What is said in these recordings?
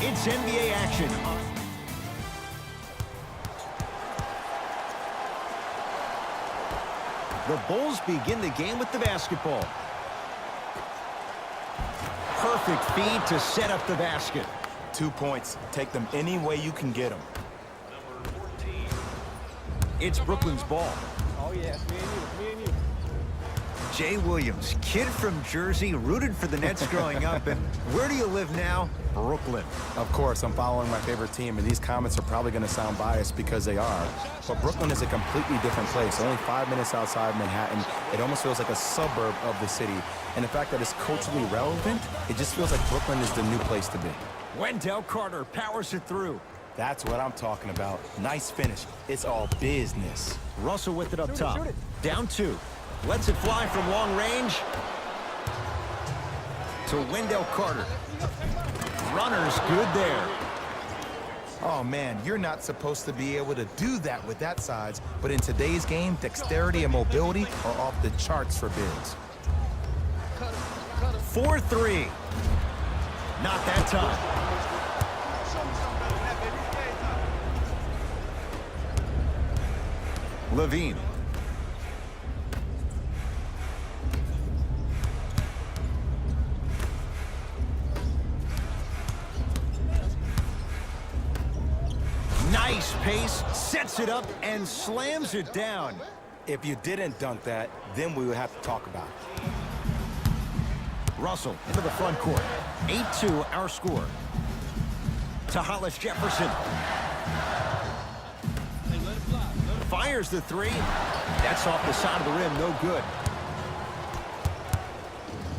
It's NBA action. The Bulls begin the game with the basketball. Perfect feed to set up the basket. 2 points. Take them any way you can get them. It's Brooklyn's ball. Oh, yeah, it's me and you. Jay Williams, kid from Jersey, rooted for the Nets growing up. And where do you live now? Brooklyn. Of course, I'm following my favorite team, and these comments are probably going to sound biased because they are. But Brooklyn is a completely different place. Only 5 minutes outside Manhattan. It almost feels like a suburb of the city. And the fact that it's culturally relevant, it just feels like Brooklyn is the new place to be. Wendell Carter powers it through. That's what I'm talking about. Nice finish. It's all business. Russell with it up top. Down 2. Lets it fly from long range. To Wendell Carter. Runner's good there. Oh, man, you're not supposed to be able to do that with that size. But in today's game, dexterity and mobility are off the charts for bigs. 4-3. Not that time. Levine. Nice pace, sets it up, and slams it down. If you didn't dunk that, then we would have to talk about it. Russell into the front court. 8-2 our score. To Hollis Jefferson. Fires the 3. That's off the side of the rim, no good.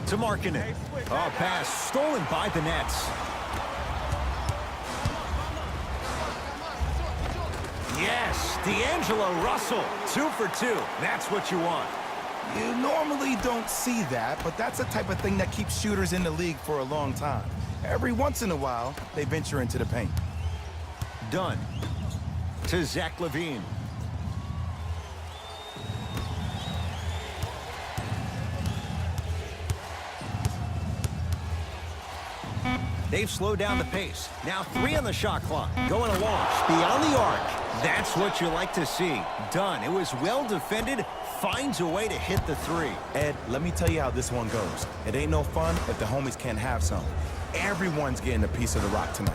To Markkanen. Oh, pass stolen by the Nets. Yes, D'Angelo Russell. 2 for 2. That's what you want. You normally don't see that, but that's the type of thing that keeps shooters in the league for a long time. Every once in a while, they venture into the paint. Done. To Zach LaVine. They've slowed down the pace. Now 3 on the shot clock. Going a launch beyond the arc. That's what you like to see. Done. It was well defended. Finds a way to hit the 3. Ed, let me tell you how this one goes. It ain't no fun if the homies can't have some. Everyone's getting a piece of the rock tonight.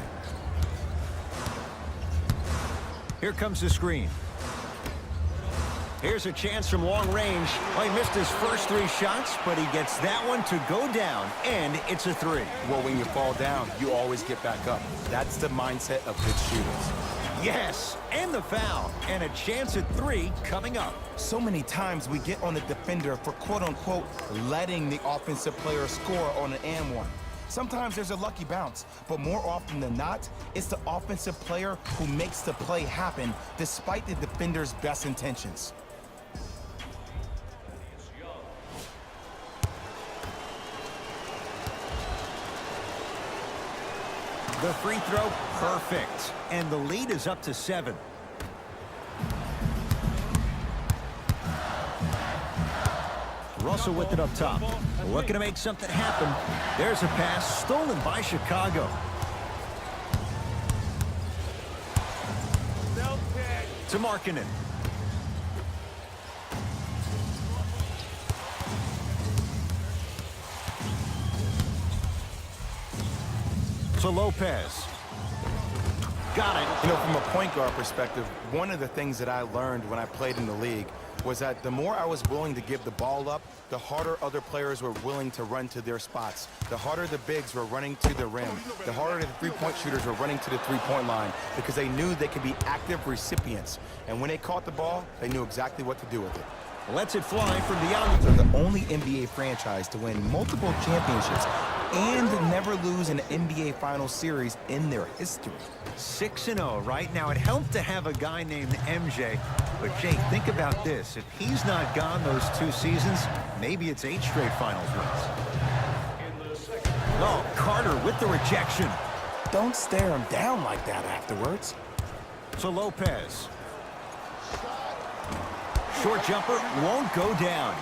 Here comes the screen. Here's a chance from long range. Well, he missed his first 3 shots, but he gets that one to go down, and it's a 3. Well, when you fall down, you always get back up. That's the mindset of good shooters. Yes, and the foul, and a chance at 3 coming up. So many times we get on the defender for quote-unquote letting the offensive player score on an and one. Sometimes there's a lucky bounce, but more often than not, it's the offensive player who makes the play happen despite the defender's best intentions. The free throw, perfect. And the lead is up to 7. Russell with it up top. Looking to make something happen. There's a pass stolen by Chicago. To Markkanen. To Lopez. Got it. You know, from a point guard perspective, one of the things that I learned when I played in the league was that the more I was willing to give the ball up, the harder other players were willing to run to their spots. The harder the bigs were running to the rim. The harder the three-point shooters were running to the three-point line because they knew they could be active recipients. And when they caught the ball, they knew exactly what to do with it. Lets it fly from the out. They're the only NBA franchise to win multiple championships and never lose an NBA Finals series in their history. 6-0 right now. It helped to have a guy named MJ. But, Jake, think about this. If he's not gone those 2 seasons, maybe it's 8 straight finals wins. Oh, Carter with the rejection. Don't stare him down like that afterwards. To Lopez. Short jumper won't go down.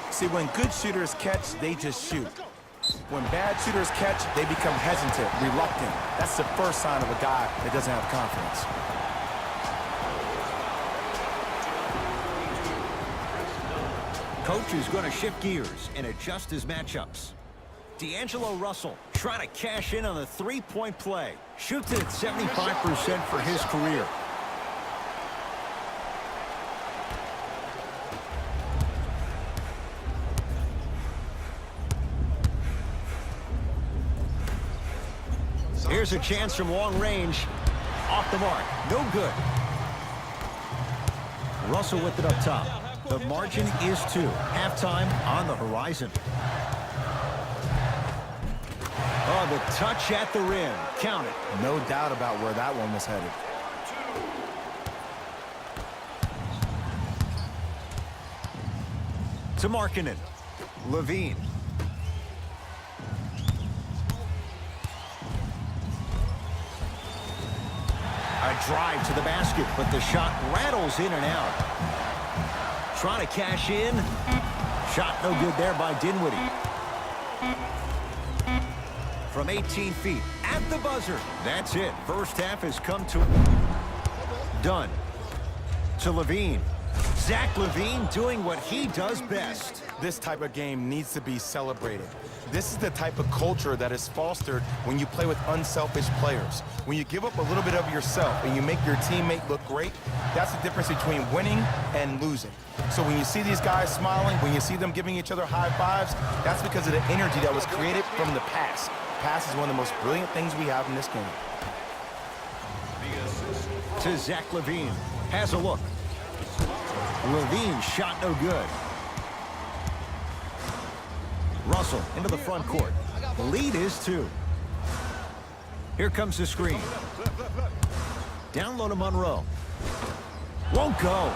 See, when good shooters catch, they just shoot. When bad shooters catch, they become hesitant, reluctant. That's the first sign of a guy that doesn't have confidence. Coach is going to shift gears and adjust his matchups. D'Angelo Russell trying to cash in on the three-point play. Shoots it at 75% for his career. Here's a chance from long range. Off the mark. No good. Russell with it up top. The margin is 2. Halftime on the horizon. Oh, the touch at the rim. Count it. No doubt about where that one was headed. To Markkanen. Levine. A drive to the basket, but the shot rattles in and out. Trying to cash in. Shot no good there by Dinwiddie. From 18 feet at the buzzer. That's it. First half has come to done. To Levine. Zach LaVine doing what he does best. This type of game needs to be celebrated. This is the type of culture that is fostered when you play with unselfish players. When you give up a little bit of yourself and you make your teammate look great, that's the difference between winning and losing. So when you see these guys smiling, when you see them giving each other high fives, that's because of the energy that was created from the pass. Pass is one of the most brilliant things we have in this game. To Zach LaVine. Has a look. LaVine shot no good. Russell into the front court. The lead is 2. Here comes the screen. Down low to Monroe. Won't go.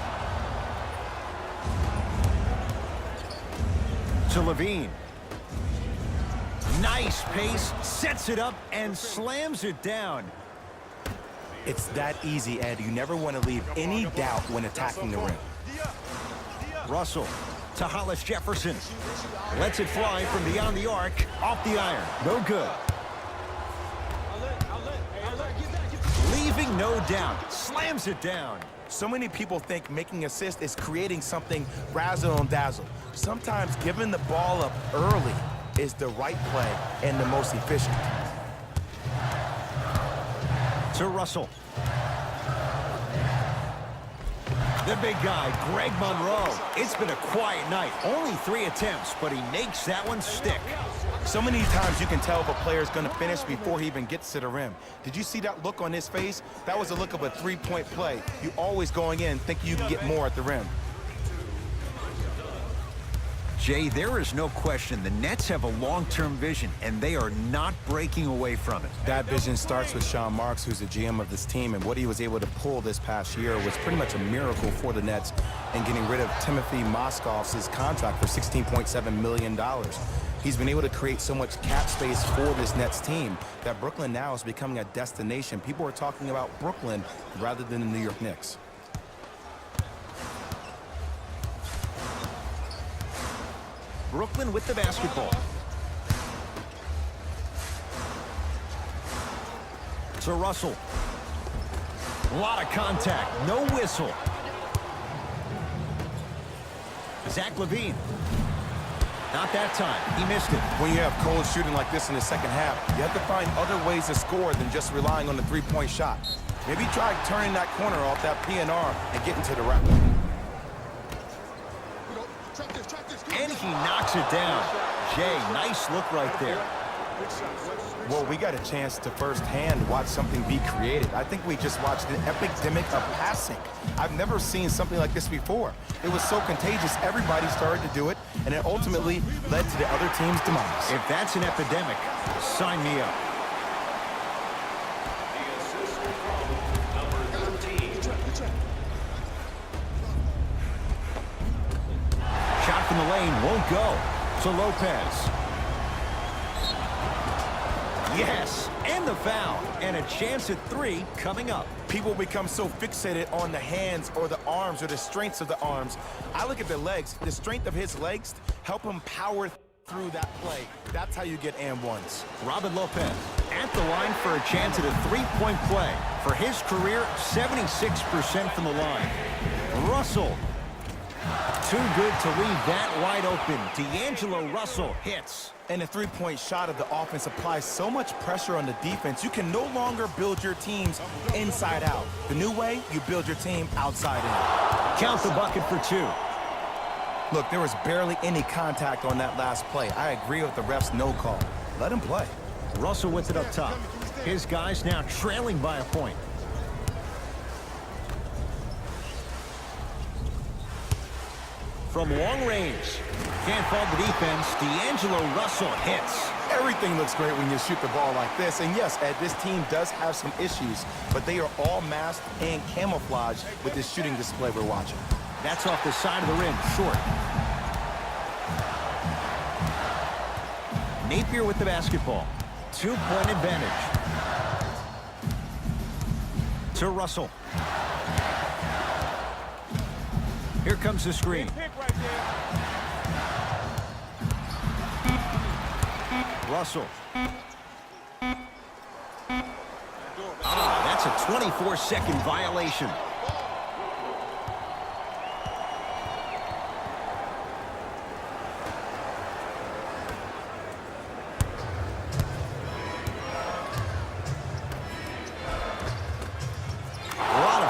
To Levine. Nice pace. Sets it up and slams it down. It's that easy, Ed. You never want to leave any doubt when attacking the rim. Russell to Hollis Jefferson. Lets it fly from beyond the arc. Off the iron. No good. Leaving no doubt. Slams it down. So many people think making assists is creating something razzle and dazzle. Sometimes giving the ball up early is the right play and the most efficient. To Russell. The big guy, Greg Monroe. It's been a quiet night. Only 3 attempts, but he makes that one stick. So many times you can tell if a player is going to finish before he even gets to the rim. Did you see that look on his face? That was a look of a three-point play. You always going in thinking you can get more at the rim. Jay, there is no question the Nets have a long-term vision, and they are not breaking away from it. That vision starts with Sean Marks, who's the GM of this team, and what he was able to pull this past year was pretty much a miracle for the Nets in getting rid of Timothy Mozgov's contract for $16.7 million. He's been able to create so much cap space for this Nets team that Brooklyn now is becoming a destination. People are talking about Brooklyn rather than the New York Knicks. Brooklyn with the basketball. To Russell. A lot of contact. No whistle. Zach LaVine. Not that time. He missed it. When you have cold shooting like this in the second half, you have to find other ways to score than just relying on the three-point shot. Maybe try turning that corner off that PNR and getting to the rack. And he knocks it down. Jay, nice look right there. Well, we got a chance to firsthand watch something be created. I think we just watched an epidemic of passing. I've never seen something like this before. It was so contagious, everybody started to do it, and it ultimately led to the other team's demise. If that's an epidemic, sign me up. Shot from the lane won't go. To Lopez. Yes, and the foul, and a chance at 3 coming up. People become so fixated on the hands or the arms or the strengths of the arms. I look at the legs. The strength of his legs help him power through that play. That's how you get and ones. Robin Lopez at the line for a chance at a three-point play. For his career, 76% from the line. Russell. Too good to leave that wide open. D'Angelo Russell hits. And the three-point shot of the offense applies so much pressure on the defense, you can no longer build your teams inside out. The new way, you build your team outside in. Count the bucket for two. Look, there was barely any contact on that last play. I agree with the ref's no call. Let him play. Russell with it up top. His guys now trailing by a point. From long range. Can't fault the defense. D'Angelo Russell hits. Everything looks great when you shoot the ball like this. And yes, Ed, this team does have some issues, but they are all masked and camouflaged with this shooting display we're watching. That's off the side of the rim, short. Napier with the basketball. Two-point advantage. To Russell. Here comes the screen. Russell. That's a 24-second violation.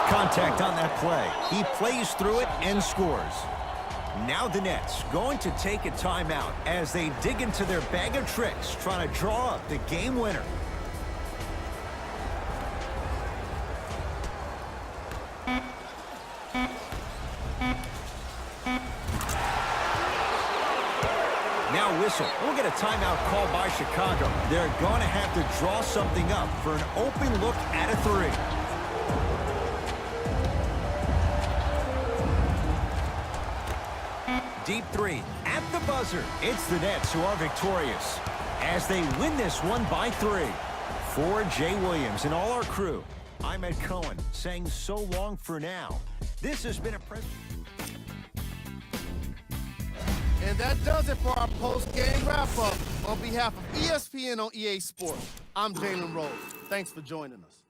Contact on that play. He plays through it and scores. Now the Nets going to take a timeout as they dig into their bag of tricks, trying to draw up the game winner. Now whistle. We'll get a timeout called by Chicago. They're going to have to draw something up for an open look at a three. Deep three at the buzzer. It's the Nets who are victorious as they win this one by 3. For Jay Williams and all our crew, I'm Ed Cohen saying so long for now. This has been a And that does it for our post-game wrap-up. On behalf of ESPN on EA Sports, I'm Jalen Rose. Thanks for joining us.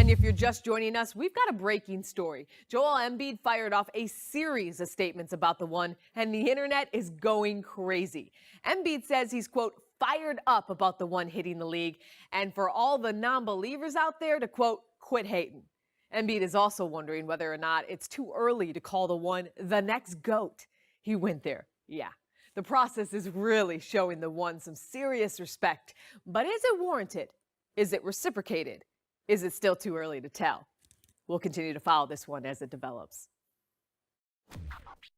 And if you're just joining us, we've got a breaking story. Joel Embiid fired off a series of statements about the one, and the internet is going crazy. Embiid says he's, quote, fired up about the one hitting the league, and for all the non-believers out there to, quote, quit hating. Embiid is also wondering whether or not it's too early to call the one the next GOAT. He went there, yeah. The process is really showing the one some serious respect. But is it warranted? Is it reciprocated? Is it still too early to tell? We'll continue to follow this one as it develops.